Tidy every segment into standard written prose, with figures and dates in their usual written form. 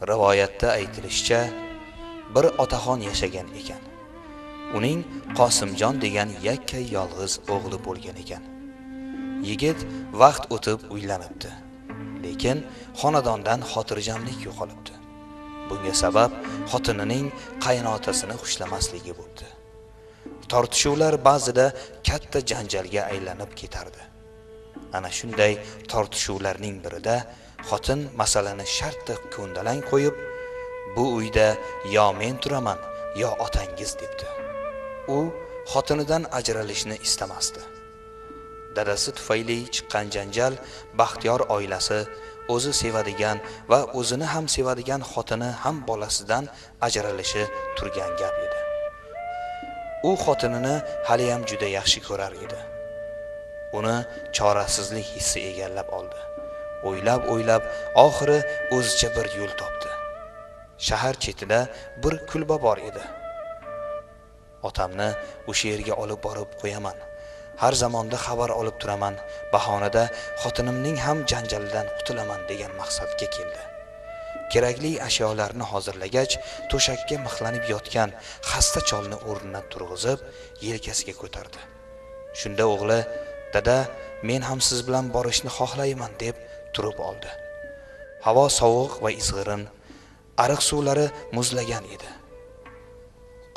Rivoyatda aytilishicha, bir otaxon yashagan ekan. Uning Qosimjon degan yakkay yolg'iz o'g'li bo'lgan ekan. Yigit vaqt o'tib uylanibdi, lekin xonadondan xotirjamlik yo'qolibdi. Bunga sabab xotinining qaynotasini xushlamasligi bo'ldi. Tortishuvlar ba'zida katta janjalga aylanib ketardi. Ana shunday tortishuvlarning birida xotin masalani shartta ko'ndalang qo'yib, bu uyda yo men turaman, yo otangiz debdi. U xotinidan ajralishni istamasdi. Dadasi tufayli chiqqan janjal Baxtiyor oilasi o'zi sevadigan va o'zini ham sevadigan xotini ham bolasidan ajralishi turgan gap edi. U xotinini hali ham juda yaxshi ko'rar edi. Uni chorasizlik hissi egallab oldi. O'ylab oxiri o'zicha bir yo'l topdi. Shahar chetida bir kulba bor edi. Otamni o'sha yerga olib borib qo'yaman. Har zamonda xabar olib turaman, bahonada xotinimning ham janjalidan qutulaman degan maqsadga keldi. Kerakli ashyolarni hozirlagach, to'shakka mixlanib yotgan xasta cholni o'rnidan turg'izib, yelkasiga ko'tardi. Shunda o'g'li, "Dada, men ham siz bilan borishni xohlayman" deb turib oldi. Havo sovuq va izg'irin, ariq suvlari muzlagan edi.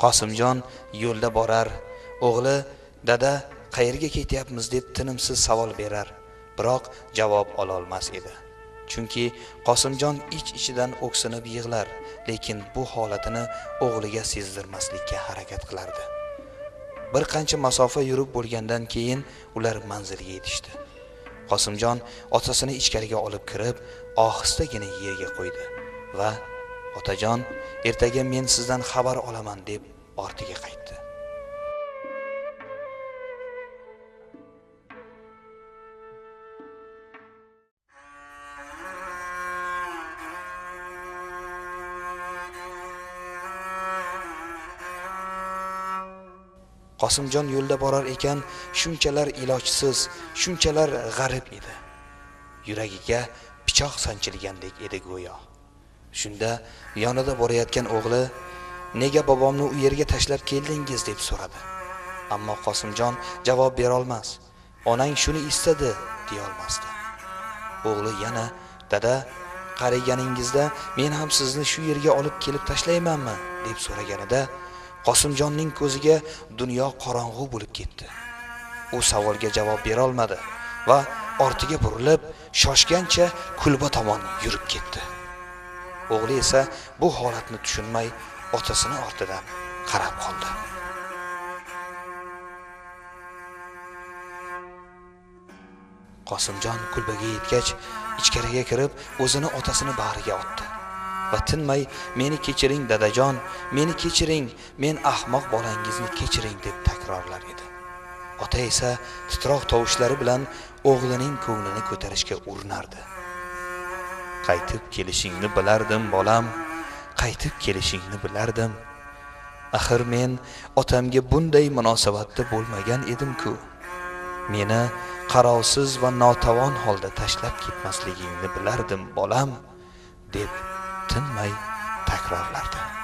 Qosimjon yo'lda borar, o'g'li, "Dada, qayerga ketyapmiz" deb tinimsiz savol berar, biroq javob ola olmas edi. Chunki Qosimjon ich-ichidan o'ksinib yig'lar, lekin bu holatini o'g'liga sezdirmaslikka harakat qilardi. Bir qancha masofa yurib bo'lgandan keyin ular manzilga yetishdi. Qosimjon otasini ichkariga olib kirib, ohistagina yerga qo'ydi va "Otajon, ertaga men sizdan xabar olaman" deb ortiga qaytdi. Qosimjon yo'lda borar ekan, shunchalar ilojsiz, shunchalar g'arib edi. Yuragiga pichoq sanchilgandek edi go'yo. Shunda yonida borayotgan o'g'li, "Nega bobomni u yerga tashlab keldingiz?" deb so'radi. Ammo Qosimjon javob bera olmas. "Onang shuni istadi" deya olmasdi. O'g'li yana, "Dada, qariganingizda men ham sizni shu yerga olib kelib tashlaymanmi?" deb so'raganida Qosimjonning ko'ziga dunyo qorong'u bo'lib ketdi. U savolga javob bera olmadi va ortiga burilib, shoshgancha kulba tomon yurib ketdi. O'g'li esa bu holatni tushunmay, otasini ortidan qarab qoldi. Qosimjon kulbaga yetgach, ichkariga kirib, o'zini otasini bag'riga otdi va tinmay, "Meni kechiring dadajon, meni kechiring, men ahmoq bolangizni kechiring" deb takrorlar edi. Ota esa titroq tovushlari bilan o'g'lining ko'nglini ko'tarishga urinardi. "Qaytib kelishingni bilardim, bolam, qaytib kelishingni bilardim. Axir men otamga bunday munosabatda bo'lmagan edim-ku. Meni qarovsiz va notavon holda tashlab ketmasligingni bilardim, bolam" deb tinmay takrorlardi.